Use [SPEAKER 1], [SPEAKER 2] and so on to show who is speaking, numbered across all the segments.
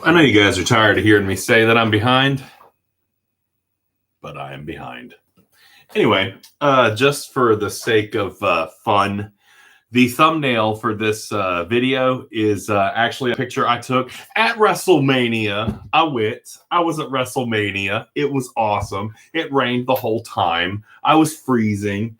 [SPEAKER 1] I know you guys are tired of hearing me say that I'm behind, but I am behind. Anyway, just for the sake of fun, the thumbnail for this video is actually a picture I took at WrestleMania. I was at WrestleMania. It was awesome. It rained the whole time. I was freezing.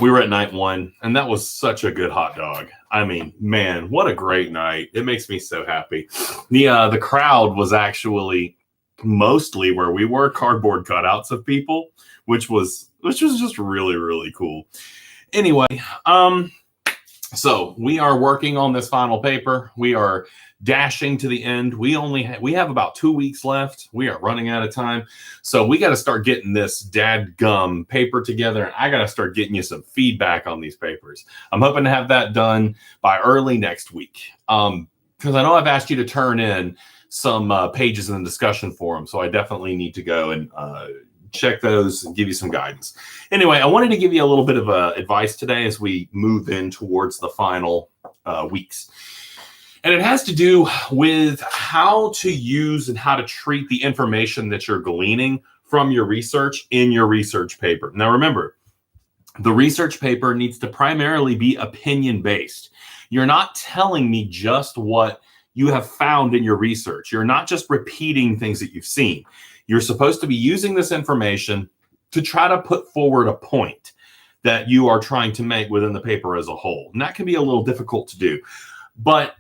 [SPEAKER 1] We were at night one, and that was such a good hot dog. I mean, man, what a great night. It makes me so happy. The crowd was actually mostly where we were, cardboard cutouts of people, which was just really, really cool. Anyway, so we are working on this final paper. We are dashing to the end. We have about 2 weeks left. We are running out of time. So we got to start getting this dadgum paper together. And I got to start getting you some feedback on these papers. I'm hoping to have that done by early next week. Because I know I've asked you to turn in some pages in the discussion forum. So I definitely need to go and check those and give you some guidance. Anyway, I wanted to give you a little bit of advice today as we move in towards the final weeks. And it has to do with how to use and how to treat the information that you're gleaning from your research in your research paper. Now, remember, the research paper needs to primarily be opinion-based. You're not telling me just what you have found in your research. You're not just repeating things that you've seen. You're supposed to be using this information to try to put forward a point that you are trying to make within the paper as a whole. And that can be a little difficult to do. But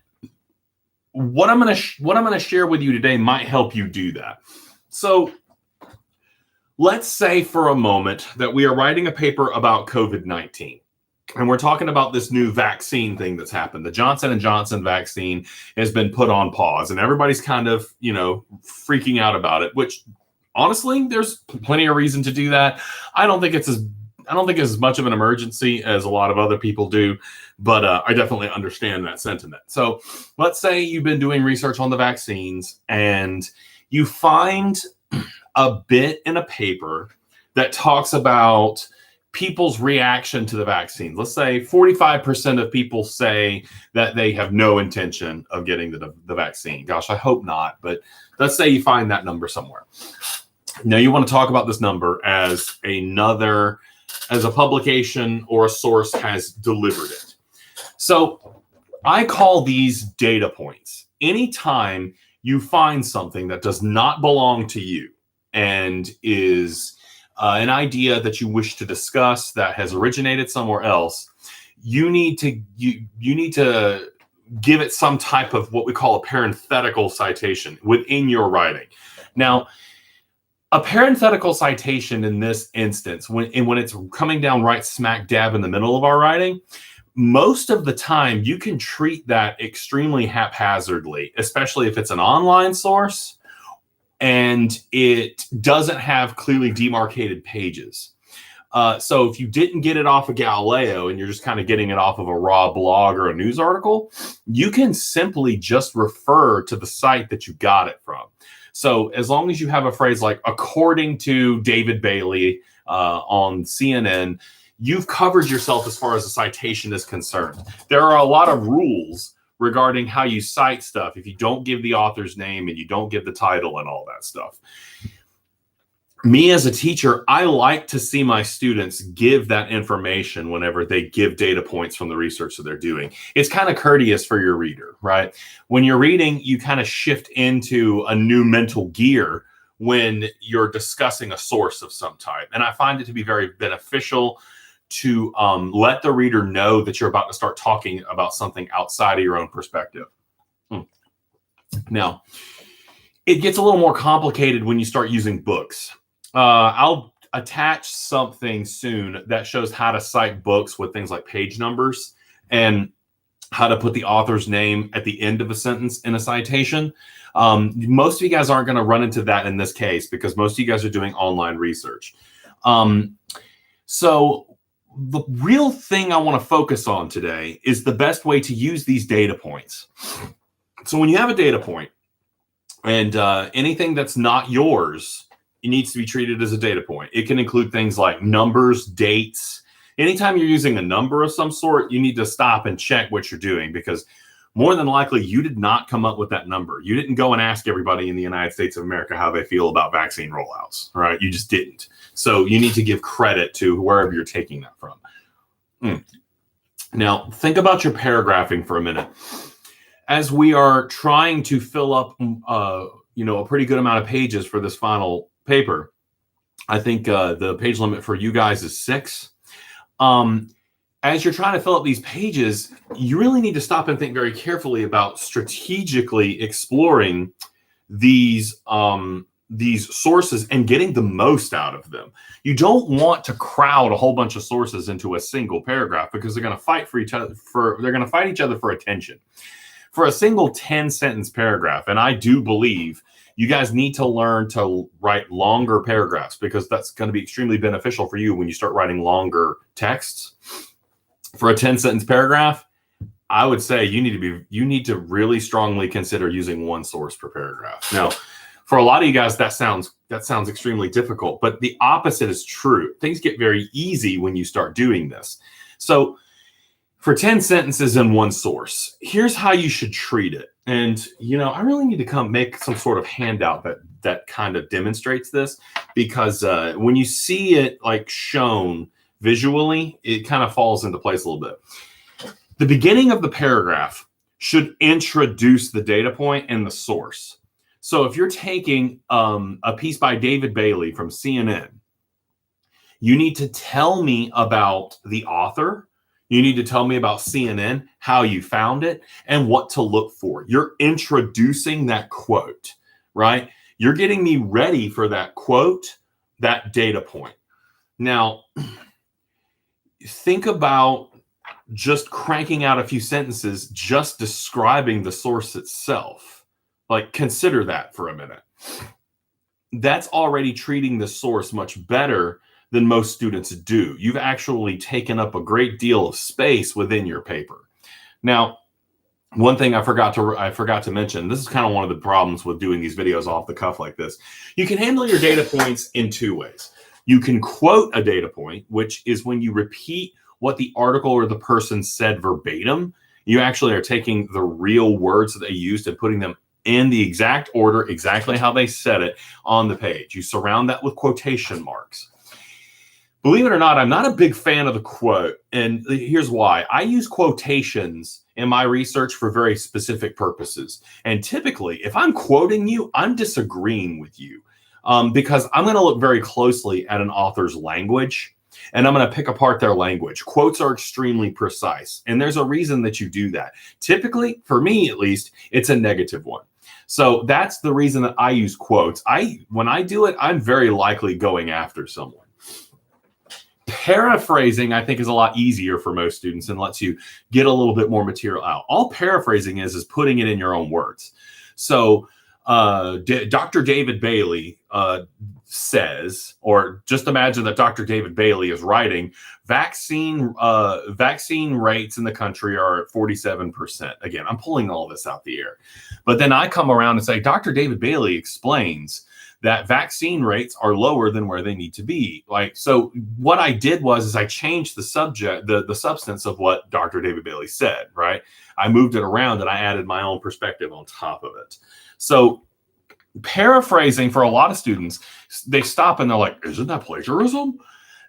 [SPEAKER 1] what I'm going to share with you today might help you do that. So let's say for a moment that we are writing a paper about COVID-19. And we're talking about this new vaccine thing that's happened. The Johnson & Johnson vaccine has been put on pause. And everybody's kind of, freaking out about it, which honestly, there's plenty of reason to do that. I don't think it's as much of an emergency as a lot of other people do, but I definitely understand that sentiment. So let's say you've been doing research on the vaccines and you find a bit in a paper that talks about people's reaction to the vaccine. Let's say 45% of people say that they have no intention of getting the vaccine. Gosh, I hope not, but let's say you find that number somewhere. Now you want to talk about this number as a publication or a source has delivered it. So I call these data points. Anytime you find something that does not belong to you and is an idea that you wish to discuss that has originated somewhere else, you need to give it some type of what we call a parenthetical citation within your writing. Now, a parenthetical citation in this instance, when it's coming down right smack dab in the middle of our writing, most of the time you can treat that extremely haphazardly, especially if it's an online source and it doesn't have clearly demarcated pages. So if you didn't get it off of Galileo and you're just kind of getting it off of a raw blog or a news article, you can simply just refer to the site that you got it from. So as long as you have a phrase like, according to David Bailey on CNN, you've covered yourself as far as the citation is concerned. There are a lot of rules regarding how you cite stuff if you don't give the author's name and you don't give the title and all that stuff. Me as a teacher, I like to see my students give that information whenever they give data points from the research that they're doing. It's kind of courteous for your reader, right? When you're reading, you kind of shift into a new mental gear when you're discussing a source of some type. And I find it to be very beneficial to let the reader know that you're about to start talking about something outside of your own perspective. Now, it gets a little more complicated when you start using books. I'll attach something soon that shows how to cite books with things like page numbers and how to put the author's name at the end of a sentence in a citation. Most of you guys aren't going to run into that in this case because most of you guys are doing online research. So the real thing I want to focus on today is the best way to use these data points. So when you have a data point and anything that's not yours, it needs to be treated as a data point. It can include things like numbers, dates. Anytime you're using a number of some sort, you need to stop and check what you're doing because more than likely you did not come up with that number. You didn't go and ask everybody in the United States of America how they feel about vaccine rollouts, right? You just didn't. So you need to give credit to wherever you're taking that from. Now, think about your paragraphing for a minute. As we are trying to fill up, a pretty good amount of pages for this final paper, I think the page limit for you guys is 6. As you're trying to fill up these pages, you really need to stop and think very carefully about strategically exploring these sources and getting the most out of them. You don't want to crowd a whole bunch of sources into a single paragraph because they're going to fight each other for attention. For a single 10-sentence paragraph, and I do believe you guys need to learn to write longer paragraphs because that's going to be extremely beneficial for you when you start writing longer texts. For a 10-sentence paragraph, I would say you need to really strongly consider using one source per paragraph. Now, for a lot of you guys, that sounds extremely difficult, but the opposite is true. Things get very easy when you start doing this. So for 10 sentences in one source, here's how you should treat it. And, I really need to make some sort of handout that kind of demonstrates this, because when you see it like shown visually, it kind of falls into place a little bit. The beginning of the paragraph should introduce the data point and the source. So if you're taking a piece by David Bailey from CNN, you need to tell me about the author. You need to tell me about CNN, how you found it, and what to look for. You're introducing that quote, right? You're getting me ready for that quote, that data point. Now, think about just cranking out a few sentences, just describing the source itself. Like, consider that for a minute. That's already treating the source much better than most students do. You've actually taken up a great deal of space within your paper. Now, one thing I forgot to mention, this is kind of one of the problems with doing these videos off the cuff like this. You can handle your data points in 2 ways. You can quote a data point, which is when you repeat what the article or the person said verbatim. You actually are taking the real words that they used and putting them in the exact order, exactly how they said it on the page. You surround that with quotation marks. Believe it or not, I'm not a big fan of the quote, and here's why. I use quotations in my research for very specific purposes. And typically, if I'm quoting you, I'm disagreeing with you because I'm going to look very closely at an author's language, and I'm going to pick apart their language. Quotes are extremely precise, and there's a reason that you do that. Typically, for me at least, it's a negative one. So that's the reason that I use quotes. When I do it, I'm very likely going after someone. Paraphrasing, I think, is a lot easier for most students and lets you get a little bit more material out. All paraphrasing is putting it in your own words. So Dr. David Bailey says, or just imagine that Dr. David Bailey is writing, vaccine rates in the country are at 47%. Again, I'm pulling all this out the air. But then I come around and say, Dr. David Bailey explains that vaccine rates are lower than where they need to be. So what I did was I changed the subject, the substance of what Dr. David Bailey said, right? I moved it around and I added my own perspective on top of it. So paraphrasing, for a lot of students, they stop and they're like, isn't that plagiarism?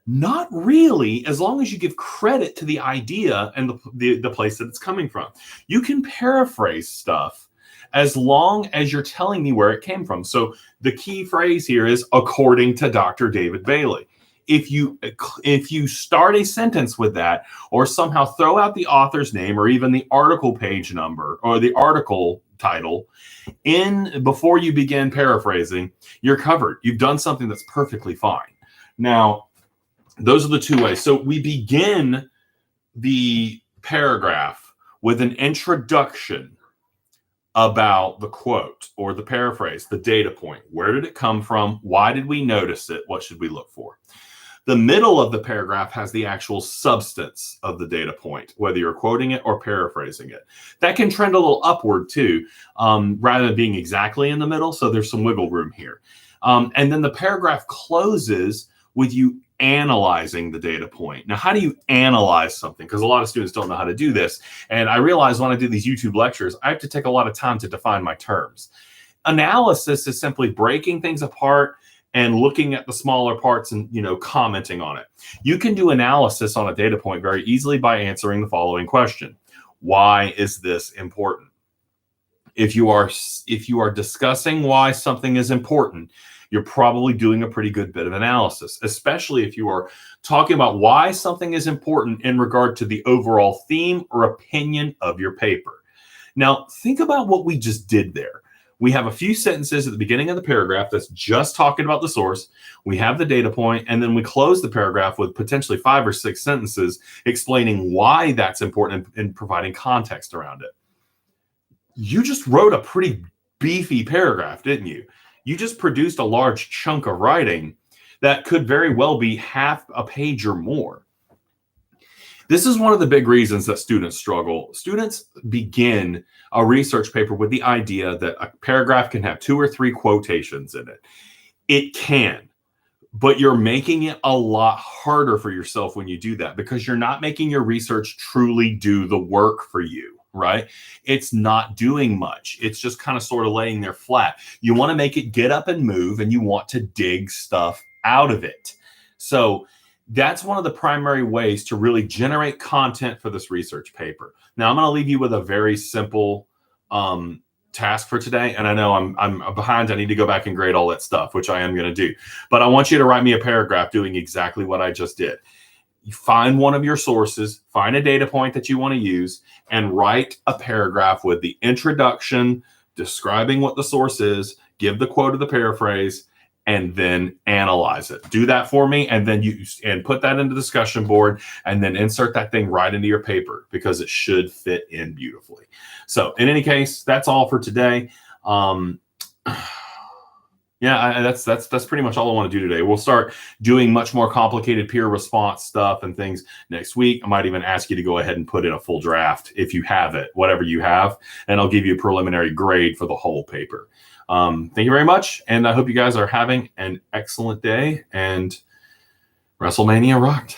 [SPEAKER 1] Not really, as long as you give credit to the idea and the place that it's coming from. You can paraphrase stuff as long as you're telling me where it came from. So the key phrase here is according to Dr. David Bailey. If you start a sentence with that, or somehow throw out the author's name or even the article page number or the article title before you begin paraphrasing, you're covered. You've done something that's perfectly fine. Now, those are the 2 ways. So we begin the paragraph with an introduction about the quote or the paraphrase, the data point. Where did it come from? Why did we notice it? What should we look for? The middle of the paragraph has the actual substance of the data point, whether you're quoting it or paraphrasing it. That can trend a little upward too, rather than being exactly in the middle. So there's some wiggle room here. And then the paragraph closes with you analyzing the data point. Now, how do you analyze something? Because a lot of students don't know how to do this. And I realize when I do these YouTube lectures, I have to take a lot of time to define my terms. Analysis is simply breaking things apart and looking at the smaller parts and, commenting on it. You can do analysis on a data point very easily by answering the following question. Why is this important? If you are discussing why something is important, you're probably doing a pretty good bit of analysis, especially if you are talking about why something is important in regard to the overall theme or opinion of your paper. Now, think about what we just did there. We have a few sentences at the beginning of the paragraph that's just talking about the source. We have the data point, and then we close the paragraph with potentially 5 or 6 sentences explaining why that's important and providing context around it. You just wrote a pretty beefy paragraph, didn't you? You just produced a large chunk of writing that could very well be half a page or more. This is one of the big reasons that students struggle. Students begin a research paper with the idea that a paragraph can have 2 or 3 quotations in it. It can, but you're making it a lot harder for yourself when you do that because you're not making your research truly do the work for you, right? It's not doing much. It's just kind of sort of laying there flat. You want to make it get up and move, and you want to dig stuff out of it. So that's one of the primary ways to really generate content for this research paper. Now, I'm going to leave you with a very simple task for today. And I know I'm behind. I need to go back and grade all that stuff, which I am going to do. But I want you to write me a paragraph doing exactly what I just did. You find one of your sources, find a data point that you want to use, and write a paragraph with the introduction, describing what the source is, give the quote of the paraphrase, and then analyze it. Do that for me, and then put that into the discussion board, and then insert that thing right into your paper because it should fit in beautifully. So in any case, that's all for today. That's pretty much all I want to do today. We'll start doing much more complicated peer response stuff and things next week. I might even ask you to go ahead and put in a full draft if you have it, whatever you have, and I'll give you a preliminary grade for the whole paper. Thank you very much, and I hope you guys are having an excellent day, and WrestleMania rocked.